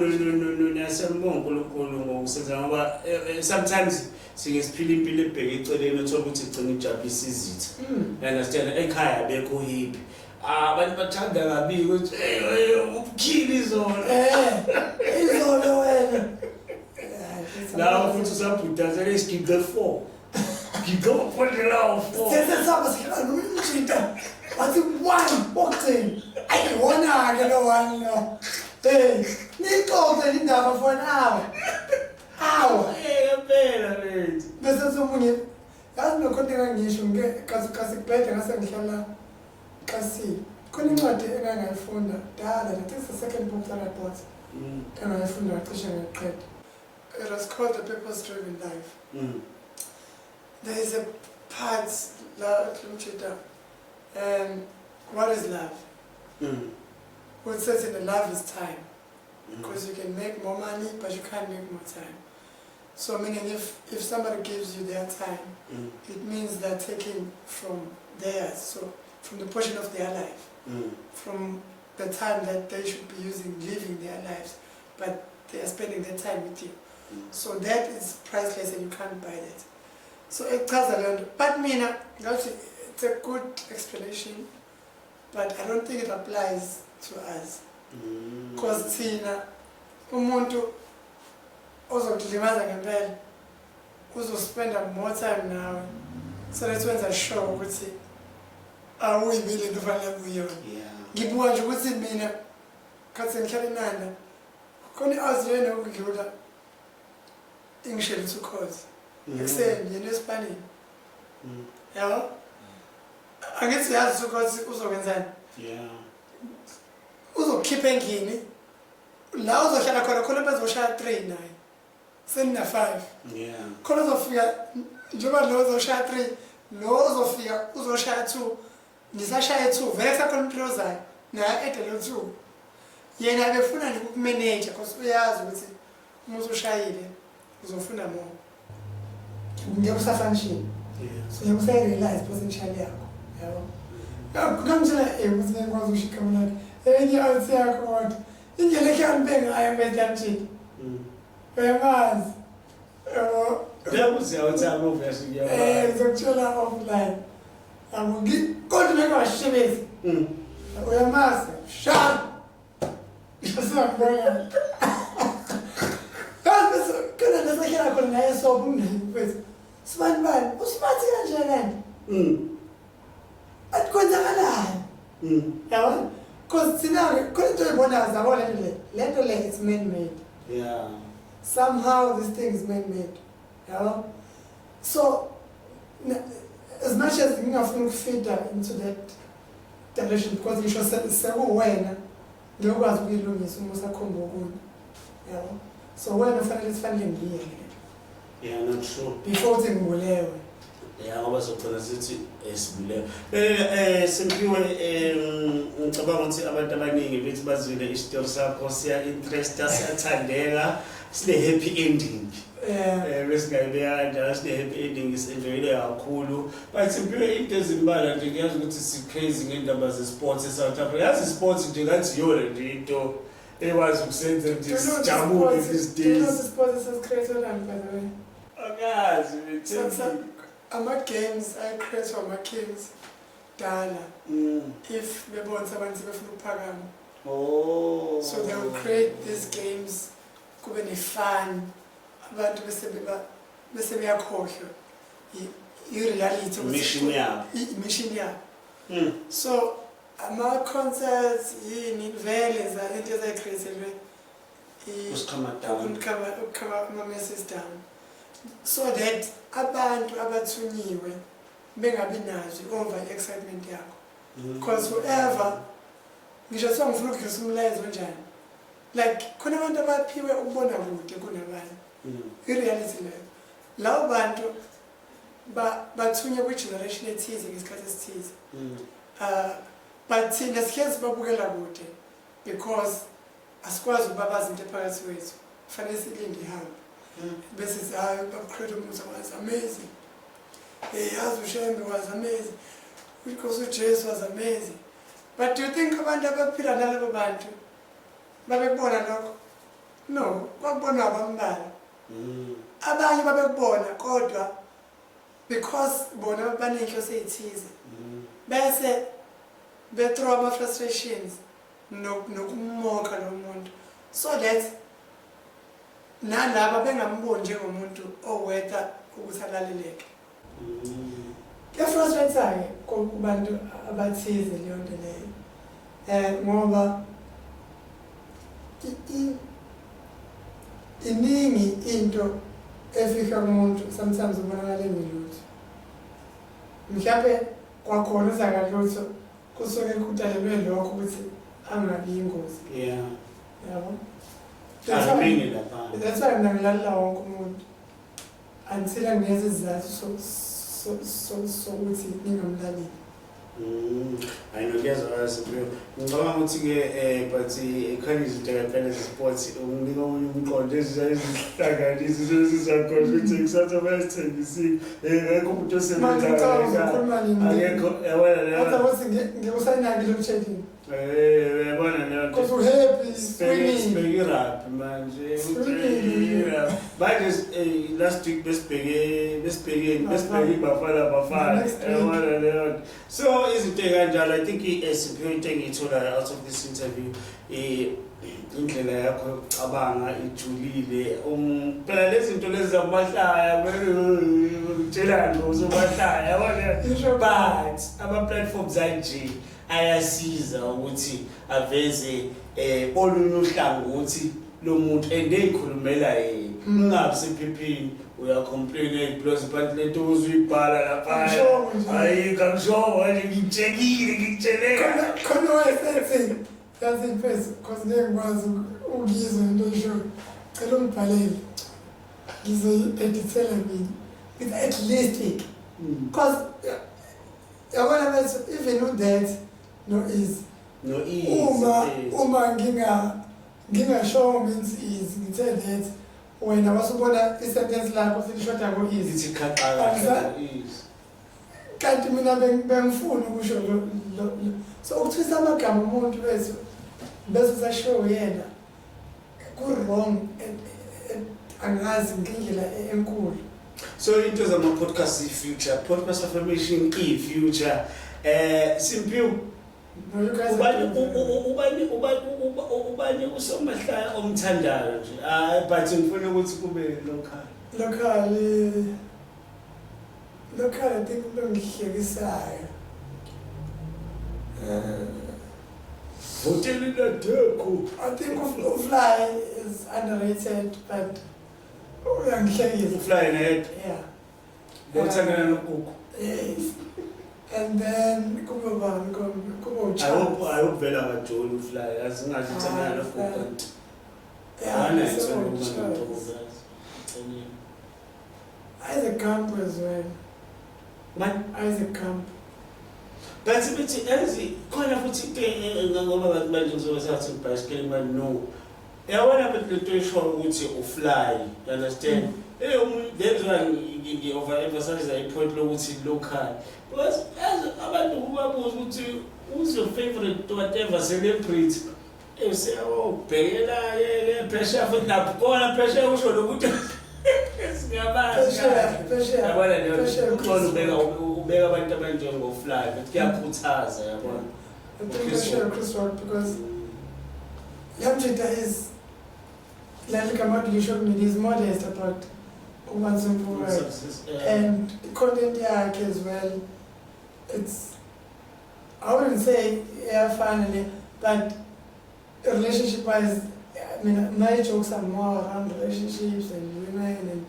nasembonga uNkulunkulu ngokusenza ngoba sometimes sike siphila impilo ebheke eceleni uthola ukuthi igcina ijabulisa izitha understand ekhaya bekho hippie abantu bathanda kabi ukuthi ukukhila izolo wena la futhi usabhudaza lesigib the 4 gigo phondela 4 sese saba sikhala nomjita wathi 1 boxing ayibona ke lo 1 no nixoxe indaba for an hour ngempela mfethu bese somunye yazi nokhonto engangisho kasi kubhede ngase ngihlala kasi khona incwadi engangayifunda dala I think the second book that I bought engayifunda ngacishe ngaqeda. It was called The Purpose-Driven Life. There is a part la Lumchita and what is love? What says in the love is time. Because you can make more money but you can't make more time. So meaning if somebody gives you their time, it means they're taking from theirs, so from the portion of their life, from the time that they should be using living their lives, but they are spending their time with you. So that is priceless and you can't buy that. So it tells a lot. But mina, it's a good explanation, but I don't think it applies to us. Because Tina, umuntu ozokulimaza ngempela uzospend more time nawe. So that's when I show ukuthi awuyibile into fanele uyona. Ngibuka nje ukuthi mina khathi ngihlala eNanda khona aziyena ukudlula ingishela ukhozi. Ekuseni yena eSpanini. Yabo? Angithi yazi ukuthi uzokwenzani? Uzokhipha engini la uzohlala khona bezoshaya 3 naye senina 5 khona uzofika njengoba lo uzoshaya 3 lo uzofika uzoshaya 2 ngisashaya 2 vele sakhona umplozayo na edelo 2 yena befuna nje ukumanage because uyazi ukuthi uma uzoshayile uzofuna more ngiyakusafanishini so ngiyakusarealize potential yakho yabo kamjela ukuthi ngikwazi ukushika manje enye awuthi yakho kodwa indlela ekhamba ngayo manje uyamazi uyawuthanda uvesi ngizokutshela offline kodwa ngingashebezi uyamazi sharp yasabona bese kana nasakhala khona naye sobumfethu sibani bani usimathi kanje kanti atkwenzakalayo yabona because thina khona into ebona zabona lento le it's man made. Yeah. Somehow this thing is man made. Yeah. So as much as ngingafuna ukufida into that direction because ngisho sekuwena ngiyokwazi ukuyilungisa uma usakhomba okunye. Yeah. So wena fanele ngiye. Yeah, not sure. Before uthi ngibulewe. Yeah, ngoba sokhona sithi esibulewe. Simphiwe ngicabanga ukuthi abantu abaningi bethi bazwile isitori sakho siya interest siyathandeka sine happy ending. Bese ngayibeka kanjalo sine happy ending isenjoyile kakhulu. But Simphiwe into ezimbala nje ngiyazi ukuthi si crazy ngendaba ze sports eSouth Africa. Yazi sports nje ngathi yona nje into ekwazi ukusenza nje sijabule these days. Do you know the sports is created on by the way? Akazi bethi ama-games ayecreate ama-kings dala if bebonisa abantu sebefuna ukuphakama. So they will create these games kube ne-fun abantu bese beyakhohlwa i-reality mission yabo. So ama-concerts yini vele into ezayicreatelwe ukukhama ama-messes down so that abantu abathunyiwe bengabi nazo over-excitement yakho. Because whoever ngisho kuthiwa ngifuna ukudlulisa umlayezo onjani like khona abantu abaphiwe ukubona kude kunabanye i-reality leyo labo bantu bathunywe kwi-generation ethize ngesikhathi esithize but thina sihlezi babukela kude because asikwazi ukuba bazi into ephakathi kwethu kufanele silinde ihambe bese hayi bakucreate umuntu was amazing yazi uShembe was amazing because uJesu was amazing. But do you think abantu abaphila nalabo bantu babekubona lokho? No, kwakubona abambala. Abanye babekubona kodwa because bona banenhloso ezithize. Bese bethrow ama frustrations nokumoka lo muntu so that nalabo bengamboni njengomuntu owetha ukuthi alaleleke. Kuyafrustrate kubantu abathize leyo nto leyo ngoba iningi into efika kumuntu sometimes ubonakala engelutho mhlawumbe kwakhona uzakalutho kusuke kudalelwe lokho ukuthi angabi ingozi. Yabo. That's why mina ngilalela wonke umuntu until angeze izizathu sokuthi ningamlaleli. I know kuyazwakala ngicabanga ukuthi-ke but ekhona izinto kaphela ze-sports unginika omunye umqondo ezihlanganisi zesizakhona ukuthi kusasa bayazithengisile akekho umuntu osebenzaakekho ngikusayinaki lokutshelini yabona because uhappy sibheke irabhi manje manje last week besibheke ibafana yabona leyo so izinto ey'kanjalo I think Simphiwe into engiyitholayo out of this interview indlela yakho yokucabanga ijulile phela lezi zinto lezi zamahlaya utshelani ngozomahlaya yabona but ama-platforms anje ayasiza ukuthi aveze olunye uhlangothi lo muntu and eyikhulumela yena ungabi sephepheni uyacomplain because but lento uzuyibhala lapha ayikho ngisho nje ngikutsheleka khona wayesethi yazi imfesi because ngekwazi ukuyizwa into esho cela ungibhalele ngizoyedithela mina with at least week because yabona bese even with that no easy uma ngingasho means easy ngithe that wena wasubona isentence lakho silishoda ngo easy ithi khaqala easy kanti mina bengifuna ukusho so ukuthwisa amagama umuntu bese usashow yena wrong angazi ngendlela enkulu. So into zama-podcast i-future, podcast affirmation i-future. Simphiwe, ubani usomahlaya omthandayo nje. But ngifuna ukuthi kube local. Local, I think ngihlekisayo. Hotel in the Turku. I think Fly is underrated, but Fly in head. Yeah. Yes. And then Kubo I hope Bella got to fly. As soon as it's another coconut. Yeah, Isaac Camp as well. What? Isaac Camp. But it's easy. Kind of put it over the bicycle, but no. I want to be sure which you fly. You understand? That's why you overemphasize the point which is local. Because as about who's your favorite, whatever celebrity, you say, oh, Bella, pressure for that. Pressure, who's your good? Pressure. Ubeka abantu abanjengofly but kuyakhuthaza yabona. I think pressure Chris Rock because Yamjita is like you showed me, he's modest about and content yakhe as well. It's, I wouldn't say finally, but relationship wise, I mean my jokes are more around relationships and women and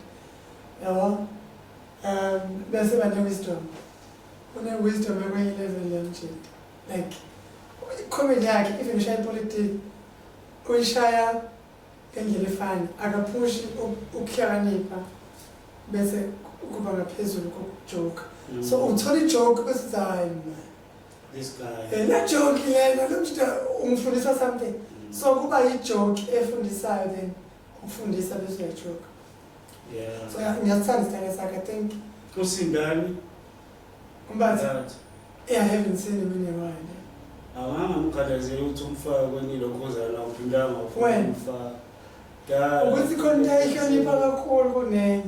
there's a wisdom. When wisdom when you level Yamjita. Like comedy yakhe, even share politics, uyishaya ngendlela efana akapushi ukuhlakanipha bese kuba ngaphezulu kokujoke. So uthola ijoke bese hayi this guy la joke yena lo mntu umfundisa something. So kuba ijoke efundisayo then ukufundisa bese uyajoke. Yeah. So ngiyathanda isitayela sakhe. I think usindani umbathi I haven't seen him in a while. Awamukhalazela ukuthi umfaka kwenye lokhozana uphindanga umfaka. Ukuthi khona ihlonipha kakhulu kunenye.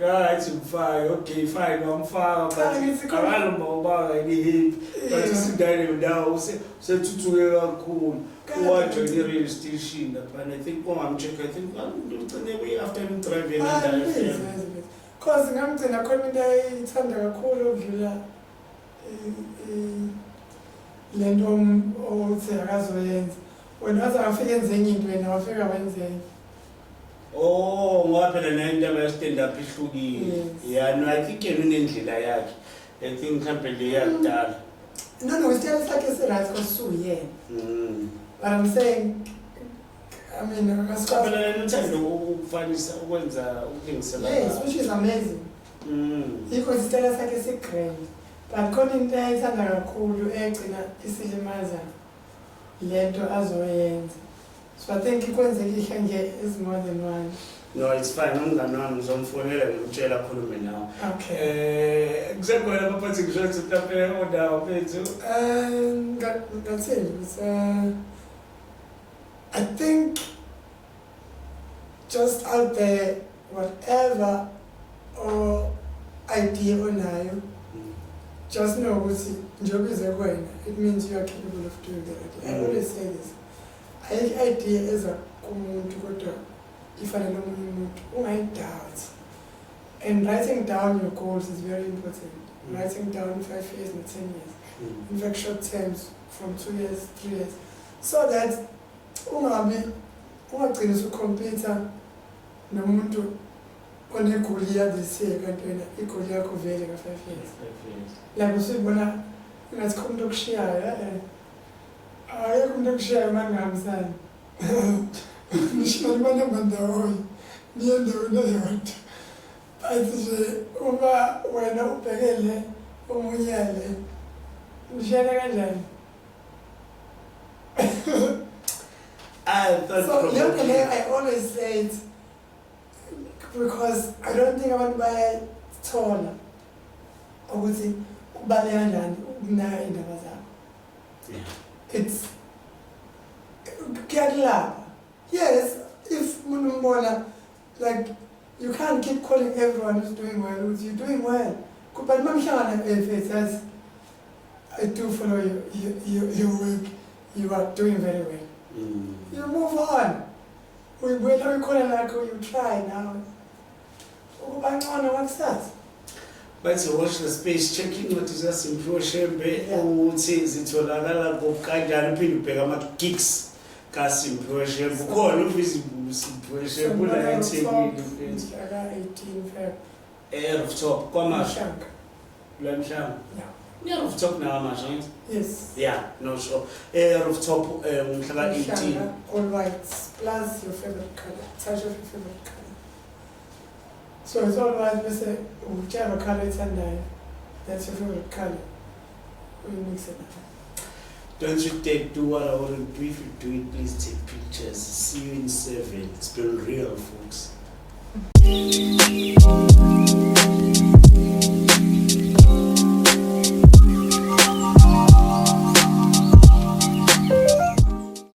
Right, umfaka, okay, fine, wamfaka but akalomba ubanga hip. But usindane ndawo usethuthukile kakhulu. Wajoin i-radio station and I think check, I think ugcine after him driving and because ngamgcina khona into ayithanda kakhulu ukudlula lento othi akazoyenza. Wena azafika enze enye into wena wafika wenze. Oh, ngaphela nento abastand up ihlukile. Yeah, no, I think unendlela yakhe. I think mhlambe le yakudala. No, isitayela sakhe right because uyena. But I'm saying I mean, yes, which is amazing. Because isitayela sakhe sigrand. But khona into ayithanda kakhulu egcina isilimaza lento azoyenza. So I think ikwenzeka ihe nje is more than one. No, it's fine. Umngani wami ngizomfonela ngimtshela khulume nawe. Okay. Kusekhona abaphathi ngisho lapha odawo bethu. Ngathini I think just out there whatever or idea onayo, just know ukuthi njengoba ize kwena, it means you are capable of doing that. I always say this. Idea eza kumuntu kodwa ifanele omunye umuntu ungayidoubt. And writing down your goals is very important. Writing down 5 years and 10 years. In fact, short terms from 2 years, 3 years. So that ungagcina usukompita nomuntu onegoli this year kanti wena igoli yakho vele ka 5 years. Like usibona ngathi umuntu okushiyayo ayekho umuntu okushiyayo mangihambisana. Nishona manamba ndawonye niye ndawona yodwa. But nje uma wena ubhekele omunye le nishona kanjani? So I always say it because I don't think abantu bayathola ukuthi ubaleka kanjani ukunaka indaba zakho. It's kuyakulapha. Yes, if Munumbona, like, you can't keep calling everyone who's doing well, you're doing well. But if it says, I do follow your work, you are doing very well. You move on. We call it you try now. What's that? But to watch the space, checking what is just Simphiwe Shembe, Yeah. who says it's all a kind of gigs. Simphiwe Shembe, call no visible Simphiwe Shembe, 18 Feb. air of top, come on, Shank. Lamsham. Yeah. Near of top now, Machine. Yes. Yeah, no, sure. Air of top, 18. Shanga, all whites, plus your favorite color, touch of your favorite color. So it's all white, we say, whichever color it's under, that's your favorite color. We mix it up. Don't you do what I want to do. If you do it, please take pictures. See you in 7. It's been real, folks.